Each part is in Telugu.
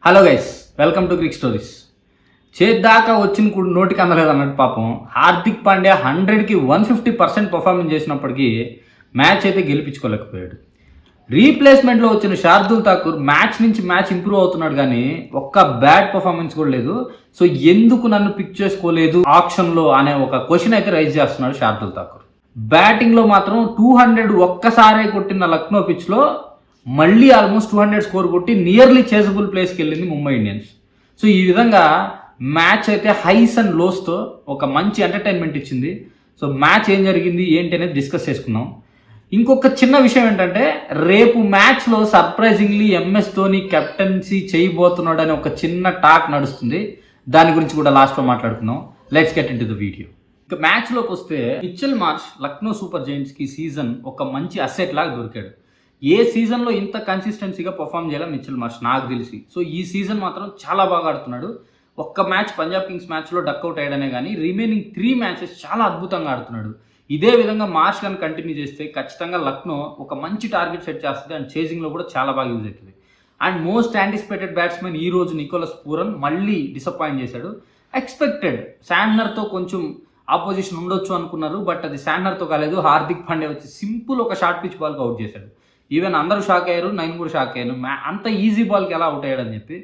Hello guys, welcome to Crick Stories. చేద్దాకా వచ్చిన నోటికి అందలేదు అన్నట్టు పాపం హార్దిక్ పాండ్యా 100కి 150% పర్ఫార్మెన్స్ చేసినప్పటికీ మ్యాచ్ అయితే గెలిపించుకోలేకపోయాడు. రీప్లేస్మెంట్లో వచ్చిన శార్దుల్ ఠాకూర్ మ్యాచ్ నుంచి మ్యాచ్ ఇంప్రూవ్ అవుతున్నాడు కానీ ఒక్క బ్యాడ్ పర్ఫార్మెన్స్ కూడా లేదు. సో ఎందుకు నన్ను పిక్ చేసుకోలేదు ఆప్షన్లో అనే ఒక క్వశ్చన్ అయితే రైజ్ చేస్తున్నాడు శార్దుల్ ఠాకూర్. బ్యాటింగ్లో మాత్రం 200 ఒక్కసారే కొట్టిన లక్నో పిచ్లో మళ్ళీ ఆల్మోస్ట్ 200 స్కోర్ కొట్టి నియర్లీ చేజబుల్ ప్లేస్కి వెళ్ళింది ముంబై ఇండియన్స్. సో ఈ విధంగా మ్యాచ్ అయితే హైస్ అండ్ లోస్తో ఒక మంచి ఎంటర్టైన్మెంట్ ఇచ్చింది. సో మ్యాచ్ ఏం జరిగింది ఏంటి అనేది డిస్కస్ చేసుకుందాం. ఇంకొక చిన్న విషయం ఏంటంటే రేపు మ్యాచ్లో సర్ప్రైజింగ్లీ ఎంఎస్ ధోని కెప్టెన్సీ చేయబోతున్నాడు అని ఒక చిన్న టాక్ నడుస్తుంది. దాని గురించి కూడా లాస్ట్లో మాట్లాడుకుందాం. Let's get into the video. ఇక మ్యాచ్లోకి వస్తే మిచెల్ మార్ష్ లక్నో సూపర్ జైంట్స్కి సీజన్ ఒక మంచి అసెట్ లాగా దొరికాడు. ఏ సీజన్లో ఇంత కన్సిస్టెన్సీగా పర్ఫామ్ చేయాలి మిచెల్ మార్ష్ నాకు తెలిసి. సో ఈ సీజన్ మాత్రం చాలా బాగా ఆడుతున్నాడు. ఒక్క మ్యాచ్ పంజాబ్ కింగ్స్ మ్యాచ్లో డక్అవుట్ అయ్యాడనే కానీ రిమైనింగ్ 3 మ్యాచెస్ చాలా అద్భుతంగా ఆడుతున్నాడు. ఇదే విధంగా మార్ష్ కానీ కంటిన్యూ చేస్తే ఖచ్చితంగా లక్నో ఒక మంచి టార్గెట్ సెట్ చేస్తుంది అండ్ చేజింగ్లో కూడా చాలా బాగా యూజ్ అవుతుంది. అండ్ మోస్ట్ యాంటిసిపేటెడ్ బ్యాట్స్మెన్ ఈ రోజు నికోలస్ పూరన్ మళ్ళీ డిసప్పాయింట్ చేశాడు. ఎక్స్పెక్టెడ్ శాండ్నర్తో కొంచెం ఆపోజిషన్ ఉండొచ్చు అనుకున్నారు, బట్ అది శాండ్నర్తో కాలేదు. హార్దిక్ పాండ్యా వచ్చి సింపుల్ ఒక షార్ట్ పిచ్ బాల్కి అవుట్ చేశాడు. ఈవెన్ అందరూ షాక్ అయ్యారు, నేను కూడా షాక్ అయ్యాను అంత ఈజీ బాల్కి ఎలా అవుట్ అయ్యాడని చెప్పి.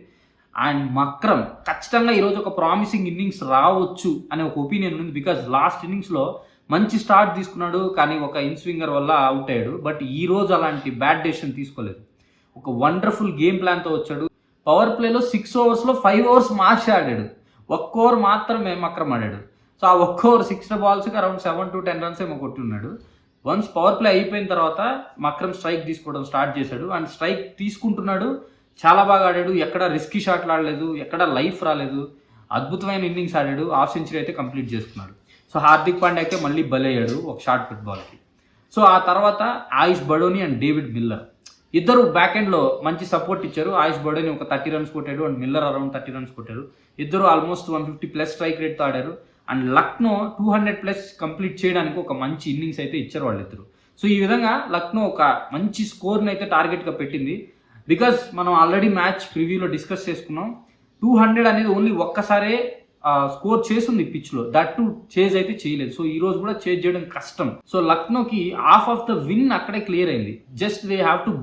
అండ్ మక్రమ్ ఖచ్చితంగా ఈరోజు ఒక ప్రామిసింగ్ ఇన్నింగ్స్ రావచ్చు అనే ఒక ఒపీనియన్ ఉంది. బికాజ్ లాస్ట్ ఇన్నింగ్స్లో మంచి స్టార్ట్ తీసుకున్నాడు కానీ ఒక ఇన్స్వింగర్ వల్ల అవుట్ అయ్యాడు. బట్ ఈ రోజు అలాంటి బ్యాడ్ డెసిషన్ తీసుకోలేదు. ఒక వండర్ఫుల్ గేమ్ ప్లాన్తో వచ్చాడు. పవర్ ప్లేలో 6 ఓవర్స్లో 5 ఓవర్స్ మార్చి ఆడాడు. 1 ఓవర్ మాత్రమే మక్రమ్ ఆడాడు. సో ఆ 1 ఓవర్ 6 బాల్స్కి అరౌండ్ 7 to 10 రన్స్ ఏమో కొట్టి ఉన్నాడు. వన్స్ పవర్ ప్లే అయిపోయిన తర్వాత మక్రమ్ స్ట్రైక్ తీసుకోవడం స్టార్ట్ చేశాడు. అండ్ స్ట్రైక్ తీసుకుంటున్నాడు, చాలా బాగా ఆడాడు. ఎక్కడ రిస్కీ షాట్లు ఆడలేదు, ఎక్కడ లైఫ్ రాలేదు. అద్భుతమైన ఇన్నింగ్స్ ఆడాడు. హాఫ్ సెంచరీ అయితే కంప్లీట్ చేసుకున్నాడు. సో హార్దిక్ పాండ్యా అయితే మళ్ళీ బలయ్యాడు ఒక షార్ట్ పిట్ బాల్కి. సో ఆ తర్వాత ఆయుష్ బడోని అండ్ డేవిడ్ మిల్లర్ ఇద్దరు బ్యాక్ ఎండ్లో మంచి సపోర్ట్ ఇచ్చారు. ఆయుష్ బడోని ఒక 30 రన్స్ కొట్టాడు అండ్ మిల్లర్ అరౌండ్ 30 రన్స్ కొట్టారు. ఇద్దరు ఆల్మోస్ట్ 150+ స్ట్రైక్ రేట్తో ఆడారు. అండ్ లక్నో 200+ కంప్లీట్ చేయడానికి ఒక మంచి ఇన్నింగ్స్ అయితే ఇచ్చారు వాళ్ళిద్దరు. సో ఈ విధంగా లక్నో ఒక మంచి స్కోర్ని అయితే టార్గెట్గా పెట్టింది. బికాస్ మనం ఆల్రెడీ మ్యాచ్ ప్రివ్యూలో డిస్కస్ చేసుకున్నాం. 200 అనేది ఓన్లీ ఒక్కసారే స్కోర్ చేస్తుంది పిచ్లో, దట్ టు చేజ్ అయితే చేయలేదు. సో ఈ రోజు కూడా చేజ్ చేయడం కష్టం. సో లక్నోకి హాఫ్ ఆఫ్ ద విన్ అక్కడే క్లియర్ అయింది. Just they have to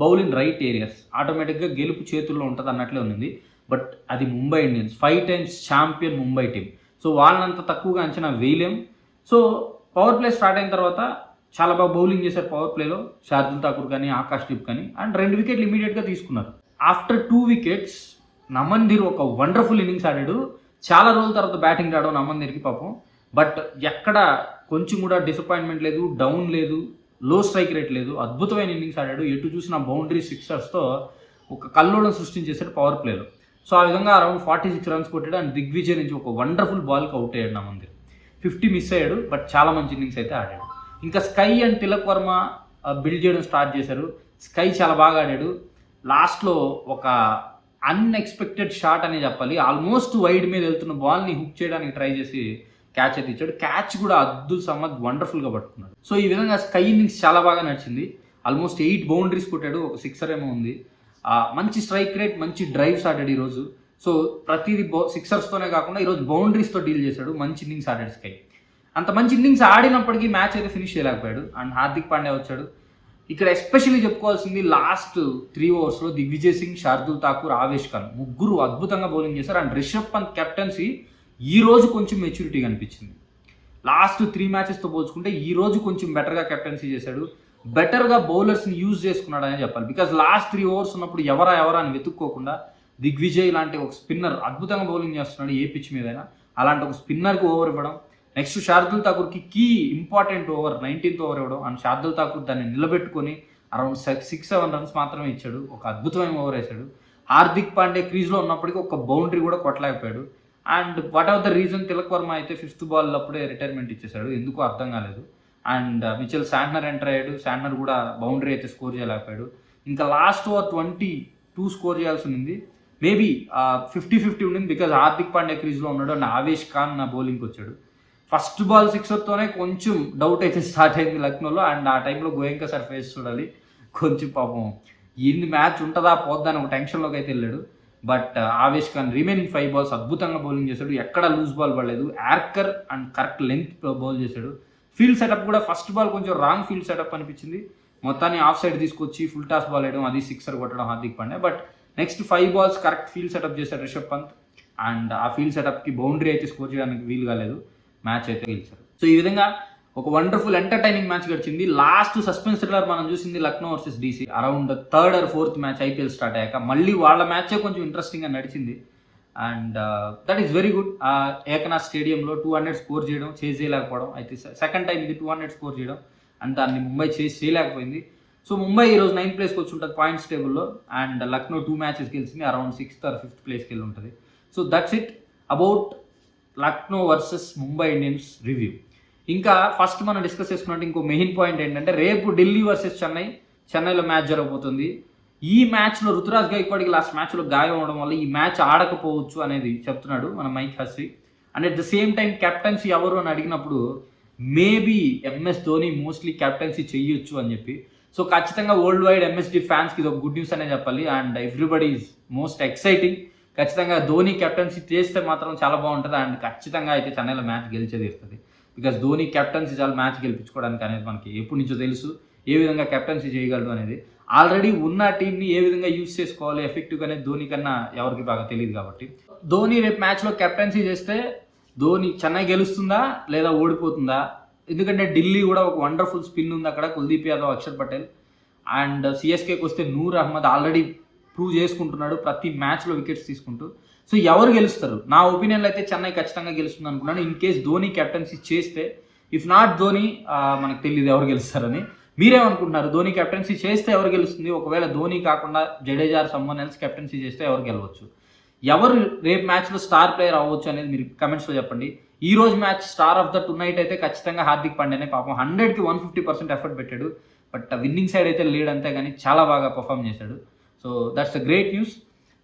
bowl in right areas. ఆటోమేటిక్గా గెలుపు చేతుల్లో ఉంటుంది అన్నట్లే ఉంది. బట్ అది Mumbai Indians 5 times champion Mumbai team. So వాళ్ళనంత తక్కువగా అంచనా వేయలేం. సో పవర్ ప్లే స్టార్ట్ అయిన తర్వాత చాలా బాగా బౌలింగ్ చేశారు పవర్ ప్లేలో శార్దుల్ ఠాకూర్ కానీ ఆకాష్ దీప్ కానీ. అండ్ 2 వికెట్లు ఇమీడియట్గా తీసుకున్నారు. ఆఫ్టర్ 2 వికెట్స్ నమన్దీర్ ఒక వండర్ఫుల్ ఇన్నింగ్స్ ఆడాడు. చాలా రోజుల తర్వాత బ్యాటింగ్ ఆడాడు నమన్దీర్కి పాపం. బట్ ఎక్కడ కొంచెం కూడా డిసప్పాయింట్మెంట్ లేదు, డౌన్ లేదు, లో స్ట్రైక్ రేట్ లేదు. అద్భుతమైన ఇన్నింగ్స్ ఆడాడు. ఎటు చూసిన బౌండరీ సిక్సర్స్తో ఒక కల్లోలం సృష్టించేశాడు పవర్ ప్లేలో. సో ఆ విధంగా అరౌండ్ 46 రన్స్ కొట్టాడు. అండ్ దిగ్విజయ్ నుంచి ఒక వండర్ఫుల్ బాల్కి అవుట్ అయ్యాడు నమందిర్. 50 మిస్ అయ్యాడు, బట్ చాలా మంచి ఇన్నింగ్స్ అయితే ఆడాడు. ఇంకా sky and Tilak Varma build చేయడం స్టార్ట్ చేశారు. స్కై చాలా బాగా ఆడాడు. లాస్ట్లో ఒక అన్ఎక్స్పెక్టెడ్ షాట్ అనే చెప్పాలి. ఆల్మోస్ట్ వైడ్ మీద వెళ్తున్న బాల్ని హుక్ చేయడానికి ట్రై చేసి క్యాచ్ అయితే ఇచ్చాడు. క్యాచ్ కూడా అబ్దుల్ సమద్ వండర్ఫుల్గా పట్టుకున్నాడు. సో ఈ విధంగా స్కై ఇన్నింగ్స్ చాలా బాగా నడిచింది. ఆల్మోస్ట్ 8 బౌండరీస్ కొట్టాడు, ఒక 6 ఏమో ఉంది. మంచి స్ట్రైక్ రేట్, మంచి డ్రైవ్స్ ఆడాడు ఈరోజు. సో ప్రతిదీ సిక్సర్స్తోనే కాకుండా ఈరోజు బౌండరీస్తో డీల్ చేశాడు. మంచి ఇన్నింగ్స్ ఆడాడు స్కై. అంత మంచి ఇన్నింగ్స్ ఆడినప్పటికీ మ్యాచ్ అయితే ఫినిష్ చేయలేకపోయాడు. అండ్ హార్దిక్ పాండ్యా వచ్చాడు. ఇక్కడ ఎస్పెషల్లీ చెప్పుకోవాల్సింది లాస్ట్ 3 ఓవర్స్లో దిగ్విజయ్ సింగ్, శార్దుల్ ఠాకూర్, ఆవేష్ ఖాన్ ముగ్గురు అద్భుతంగా బౌలింగ్ చేశారు. అండ్ రిషబ్ పంత్ కెప్టెన్సీ ఈ రోజు కొంచెం మెచ్యూరిటీ కనిపించింది. లాస్ట్ 3 మ్యాచెస్తో పోల్చుకుంటే ఈ రోజు కొంచెం బెటర్గా కెప్టెన్సీ చేశాడు. బెటర్గా బౌలర్స్ని యూజ్ చేసుకున్నాడని చెప్పాలి. బికాజ్ లాస్ట్ 3 ఓవర్స్ ఉన్నప్పుడు ఎవరా అని వెతుక్కోకుండా దిగ్విజయ్ లాంటి ఒక స్పిన్నర్ అద్భుతంగా బౌలింగ్ చేస్తున్నాడు ఏ పిచ్ మీదైనా. అలాంటి ఒక స్పిన్నర్కి ఓవర్ ఇవ్వడం, నెక్స్ట్ శార్దుల్ ఠాకూర్కి key important over 19th over ఇవ్వడం. అండ్ శార్దుల్ ఠాకూర్ దాన్ని నిలబెట్టుకొని అరౌండ్ 6-7 రన్స్ మాత్రమే ఇచ్చాడు. ఒక అద్భుతమైన ఓవర్ వేశాడు. హార్దిక్ పాండ్యా క్రీజ్లో ఉన్నప్పటికీ ఒక బౌండరీ కూడా కొట్టలేకపోయాడు. And what of the reason Tilak Varma అయితే 5th బాల్ అప్పుడే రిటైర్మెంట్ ఇచ్చేశాడు. ఎందుకో అర్థం కాలేదు. అండ్ మిచెల్ శాంట్నర్ ఎంటర్ అయ్యాడు. శాంట్నర్ కూడా బౌండరీ అయితే స్కోర్ చేయలేకపోయాడు. ఇంకా లాస్ట్ ఓవర్ 22 స్కోర్ చేయాల్సి ఉంది. మేబీ 50-50 ఉండింది. బికాజ్ హార్దిక్ పాండ్యా క్రీజ్లో ఉన్నాడు అండ్ ఆవేష్ ఖాన్ నా బౌలింగ్కి వచ్చాడు. ఫస్ట్ బాల్ 6తోనే కొంచెం డౌట్ అయితే స్టార్ట్ అయింది లక్నోలో. అండ్ ఆ టైంలో గోయంకా సార్ ఫేస్ చూడాలి. కొంచెం పాపం ఎన్ని మ్యాచ్ ఉంటుందా పోద్దా అని ఒక టెన్షన్లోకి అయితే వెళ్ళాడు. But Avesh Khan remaining 5 balls అద్భుతంగా బౌలింగ్ చేశాడు. ఎక్కడ లూజ్ బాల్ పడలేదు. Yorker and correct length bowl చేశాడు. ఫీల్డ్ సెటప్ కూడా ఫస్ట్ బాల్ కొంచెం రాంగ్ ఫీల్డ్ సెటప్ అనిపించింది. మొత్తాన్ని ఆఫ్ సైడ్ తీసుకొచ్చి ఫుల్ టాస్ బాల్ వేయడం, అది సిక్సర్ కొట్టడం Hardik Pandya. But next 5 balls correct field setup చేశాడు రిషబ్ పంత్. అండ్ ఆ ఫీల్డ్ సెటప్కి బౌండరీ అయితే స్కోర్ చేయడానికి వీలు కాలేదు. మ్యాచ్ అయితే గెలిచారు. సో ఈ విధంగా ఒక వండర్ఫుల్ ఎంటర్టైనింగ్ మ్యాచ్ గడిచింది. లాస్ట్ సస్పెన్స్ థ్రిల్లర్ మనం చూసింది Lucknow versus DC. Around 3rd or 4th match IPL start అయ్యాక మళ్ళీ వాళ్ళ మ్యాచే కొంచెం ఇంట్రెస్టింగ్గా నడిచింది. And that is very good. Eknath స్టేడియంలో 200 స్కోర్ చేయడం, చేజ్ చేయలేకపోవడం. అయితే సెకండ్ టైం ఇది 200 స్కోర్ చేయడం, అండ్ దాన్ని ముంబై చేజ్ చేయలేకపోయింది. సో ముంబై ఈరోజు 9th ప్లేస్కి వచ్చి ఉంటుంది పాయింట్స్ టేబుల్లో. అండ్ లక్నో 2 matches గెలిచింది, అరౌండ్ 6th or 5th ప్లేస్కి వెళ్ళి ఉంటుంది. So that's it about Lucknow versus Mumbai Indians review. ఇంకా ఫస్ట్ మనం డిస్కస్ చేసుకున్నట్టు ఇంకో మెయిన్ పాయింట్ ఏంటంటే రేపు ఢిల్లీ వర్సెస్ చెన్నైలో మ్యాచ్ జరగబోతుంది. ఈ మ్యాచ్లో రుతురాజ్ గైక్వాడ్కి లాస్ట్ మ్యాచ్లో గాయం అవడం వల్ల ఈ మ్యాచ్ ఆడకపోవచ్చు అనేది చెప్తున్నాడు మన Mike Hussey. And at the same time captaincy ఎవరు అని అడిగినప్పుడు maybe MS Dhoni mostly captaincy చెయ్యొచ్చు అని చెప్పి. సో ఖచ్చితంగా వరల్డ్ వైడ్ ఎంఎస్డి ఫ్యాన్స్కి ఇది ఒక గుడ్ న్యూస్ అనే చెప్పాలి. And everybody is most exciting. ఖచ్చితంగా ధోని కెప్టెన్సీ చేస్తే మాత్రం చాలా బాగుంటుంది. అండ్ ఖచ్చితంగా అయితే చెన్నైలో మ్యాచ్ గెలిచేది ఇస్తుంది. బికాస్ ధోని కెప్టెన్సీ చాలా మ్యాచ్ గెలిపించుకోవడానికి అనేది మనకి ఎప్పటి నుంచో తెలుసు, ఏ విధంగా కెప్టెన్సీ చేయగలడు అనేది. ఆల్రెడీ ఉన్న టీంని ఏ విధంగా యూజ్ చేసుకోవాలి ఎఫెక్టివ్గా అనేది ధోని కన్నా ఎవరికి బాగా తెలియదు. కాబట్టి ధోని రేపు మ్యాచ్లో కెప్టెన్సీ చేస్తే ధోని చెన్నై గెలుస్తుందా లేదా ఓడిపోతుందా? ఎందుకంటే ఢిల్లీ కూడా ఒక వండర్ఫుల్ స్పిన్ ఉంది అక్కడ, కుల్దీప్ యాదవ్, అక్షర్ పటేల్. అండ్ సిఎస్కేకి వస్తే నూర్ అహ్మద్ ఆల్రెడీ ప్రూవ్ చేసుకుంటున్నాడు ప్రతి మ్యాచ్లో వికెట్స్ తీసుకుంటూ. సో ఎవరు గెలుస్తారు? నా ఒపీనియన్లో అయితే చెన్నై ఖచ్చితంగా గెలుస్తుంది అనుకున్నాను. ఇన్ కేస్ ధోని కెప్టెన్సీ చేస్తే, ఇఫ్ నాట్ ధోని మనకు తెలియదు ఎవరు గెలుస్తారని. మీరేమనుకుంటున్నారు? ధోని కెప్టెన్సీ చేస్తే ఎవరు గెలుస్తుంది? ఒకవేళ ధోని కాకుండా జడేజా సమ్మన్ ఎల్స్ కెప్టెన్సీ చేస్తే ఎవరు గెలవచ్చు? ఎవరు రేపు మ్యాచ్లో స్టార్ ప్లేయర్ అవ్వచ్చు అనేది మీరు కమెంట్స్లో చెప్పండి. ఈ రోజు match star of the tonight అయితే ఖచ్చితంగా హార్దిక్ పాండ్యానే. పాపం 100కి 150% ఎఫర్ట్ పెట్టాడు. బట్ విన్నింగ్ సైడ్ అయితే లేడు అంతే, కానీ చాలా బాగా పర్ఫామ్ చేశాడు. So that's a great news.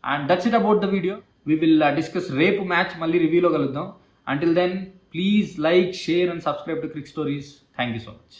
And that's it about the video. We will discuss రేపు మ్యాచ్ మళ్ళీ రివ్యూలో కలుద్దాం. Until then, please like, share and subscribe to Crick Stories. Thank you so much.